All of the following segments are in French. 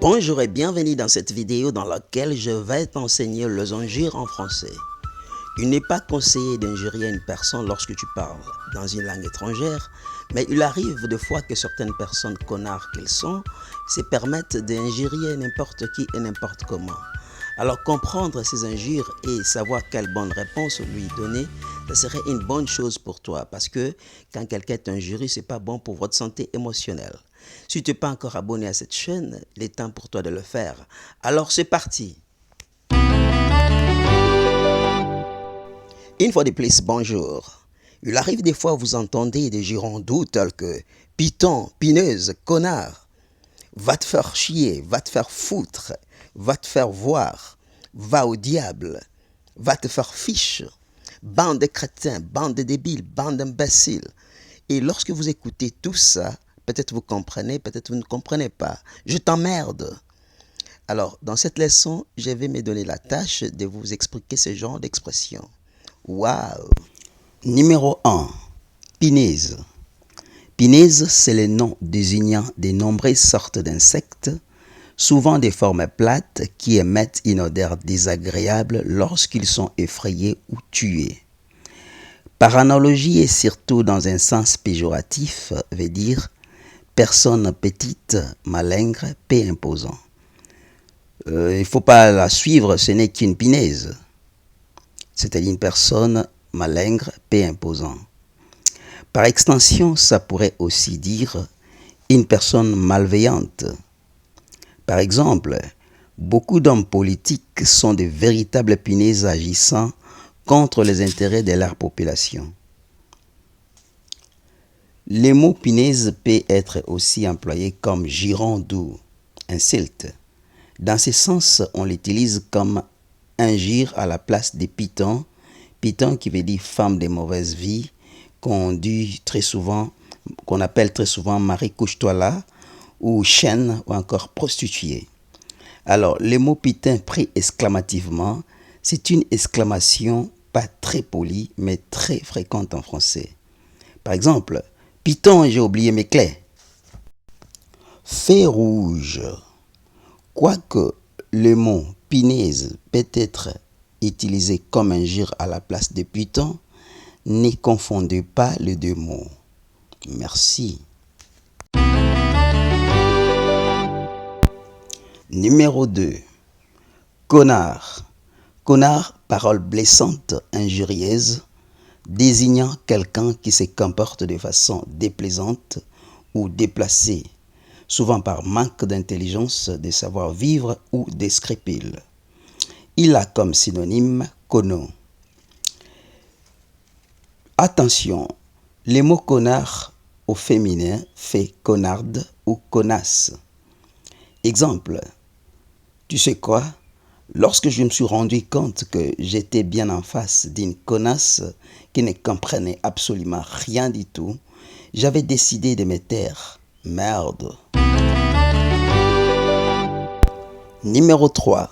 Bonjour et bienvenue dans cette vidéo dans laquelle je vais t'enseigner les injures en français. Il n'est pas conseillé d'injurier une personne lorsque tu parles dans une langue étrangère, mais il arrive des fois que certaines personnes connards qu'elles sont se permettent d'injurier n'importe qui et n'importe comment. Alors comprendre ces injures et savoir quelle bonne réponse lui donner, ça serait une bonne chose pour toi parce que quand quelqu'un t'injurie, c'est pas bon pour votre santé émotionnelle. Si tu n'es pas encore abonné à cette chaîne, il est temps pour toi de le faire. Alors c'est parti. Une fois de plus, bonjour. Il arrive des fois vous entendez des girondous tels que piton, pineuse, connard, va te faire chier, va te faire foutre, va te faire voir, va au diable, va te faire fiche, bande de crétins, bande de débiles, bande d'imbéciles. Et lorsque vous écoutez tout ça, peut-être vous comprenez, peut-être vous ne comprenez pas. Je t'emmerde. Alors, dans cette leçon, je vais me donner la tâche de vous expliquer ce genre d'expression. Waouh! Numéro 1. Pinaise. Pinaise, c'est le nom désignant de nombreuses sortes d'insectes, souvent des formes plates qui émettent une odeur désagréable lorsqu'ils sont effrayés ou tués. Par analogie et surtout dans un sens péjoratif, veut dire personne petite, malingre, peu imposant. Il ne faut pas la suivre, ce n'est qu'une pinaise. C'est-à-dire une personne malingre, peu imposant. Par extension, ça pourrait aussi dire une personne malveillante. Par exemple, beaucoup d'hommes politiques sont de véritables punaises agissant contre les intérêts de leur population. Le mot punaise peut être aussi employé comme girondou, insulte. Dans ce sens, on l'utilise comme injure à la place de piton, piton qui veut dire femme de mauvaise vie, qu'on appelle très souvent Marie couche-toi là, ou chaîne, ou encore prostituée. Alors, le mot pitin pris exclamativement, c'est une exclamation pas très polie, mais très fréquente en français. Par exemple, piton, j'ai oublié mes clés. Feu rouge. Quoique le mot pinaise peut être utilisé comme injure à la place de piton, ne confondez pas les deux mots. Merci. Numéro 2. Connard. Connard, parole blessante, injurieuse, désignant quelqu'un qui se comporte de façon déplaisante ou déplacée, souvent par manque d'intelligence, de savoir-vivre ou de scrupules. Il a comme synonyme conno. Attention, le mot connard au féminin fait connarde ou connasse. Exemple, tu sais quoi? Lorsque je me suis rendu compte que j'étais bien en face d'une connasse qui ne comprenait absolument rien du tout, j'avais décidé de me taire. Merde. Numéro 3.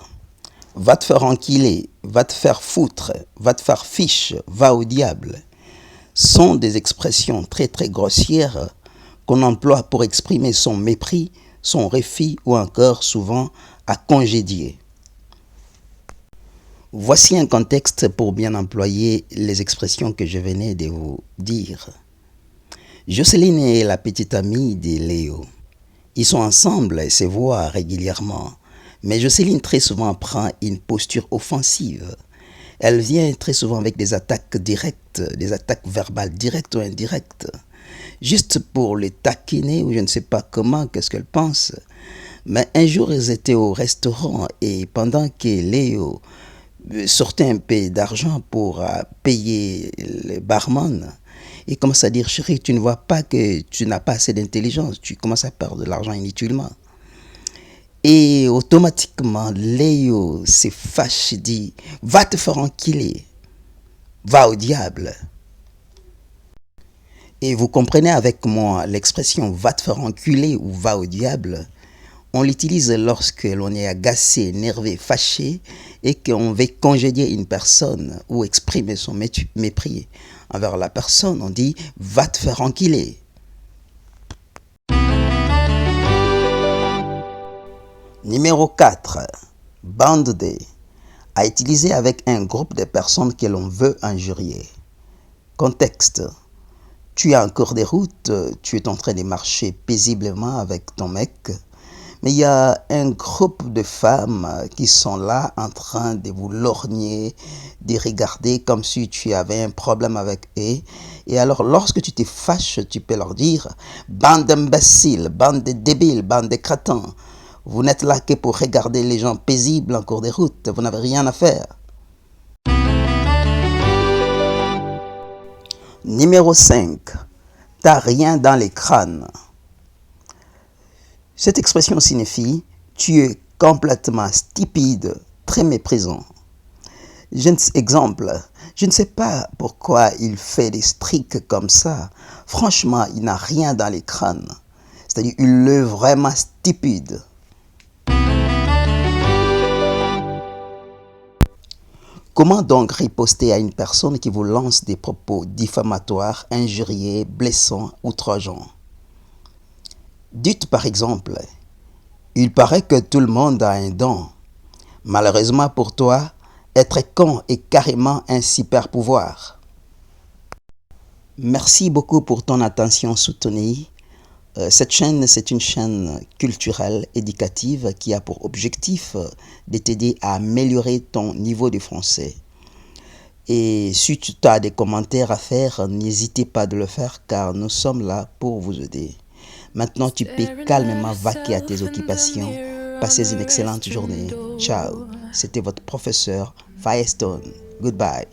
Va te faire enquiler, va te faire foutre, va te faire fiche, va au diable. Sont des expressions très très grossières qu'on emploie pour exprimer son mépris, son refus ou encore souvent à congédier. Voici un contexte pour bien employer les expressions que je venais de vous dire. Jocelyne est la petite amie de Léo. Ils sont ensemble et se voient régulièrement. Mais Jocelyne très souvent prend une posture offensive. Elle vient très souvent avec des attaques directes, des attaques verbales directes ou indirectes. Juste pour les taquiner ou je ne sais pas comment, qu'est-ce qu'elle pense. Mais un jour, ils étaient au restaurant et pendant que Léo sortait un peu d'argent pour payer le barman, il commence à dire, chérie, tu ne vois pas que tu n'as pas assez d'intelligence, tu commences à perdre de l'argent inutilement. Et automatiquement, Léo se fâche et dit, va te faire enculer, va au diable. Et vous comprenez avec moi l'expression va te faire enculer ou va au diable. On l'utilise lorsque l'on est agacé, énervé, fâché et qu'on veut congédier une personne ou exprimer son mépris envers la personne. On dit va te faire enculer. Numéro 4. Bander. À utiliser avec un groupe de personnes que l'on veut injurier. Contexte. Tu es en cours de route, tu es en train de marcher paisiblement avec ton mec, mais il y a un groupe de femmes qui sont là en train de vous lorgner, de regarder comme si tu avais un problème avec eux. Et alors, lorsque tu te fâches, tu peux leur dire « Bande d'imbéciles, bande de débiles, bande de crétins. Vous n'êtes là que pour regarder les gens paisibles en cours de route. Vous n'avez rien à faire. » Numéro 5. T'as rien dans les crânes. Cette expression signifie tu es complètement stupide, très méprisant. Exemple, je ne sais pas pourquoi il fait des tricks comme ça. Franchement, il n'a rien dans les crânes. C'est-à-dire, il est vraiment stupide. Comment donc riposter à une personne qui vous lance des propos diffamatoires, injurieux, blessants, outrageants? Dites par exemple, il paraît que tout le monde a un don. Malheureusement pour toi, être con est carrément un super pouvoir. Merci beaucoup pour ton attention soutenue. Cette chaîne, c'est une chaîne culturelle, éducative qui a pour objectif de t'aider à améliorer ton niveau de français. Et si tu as des commentaires à faire, n'hésitez pas de le faire car nous sommes là pour vous aider. Maintenant, tu peux calmement vaquer à tes occupations. Passez une excellente journée. Ciao. C'était votre professeur Firestone. Goodbye.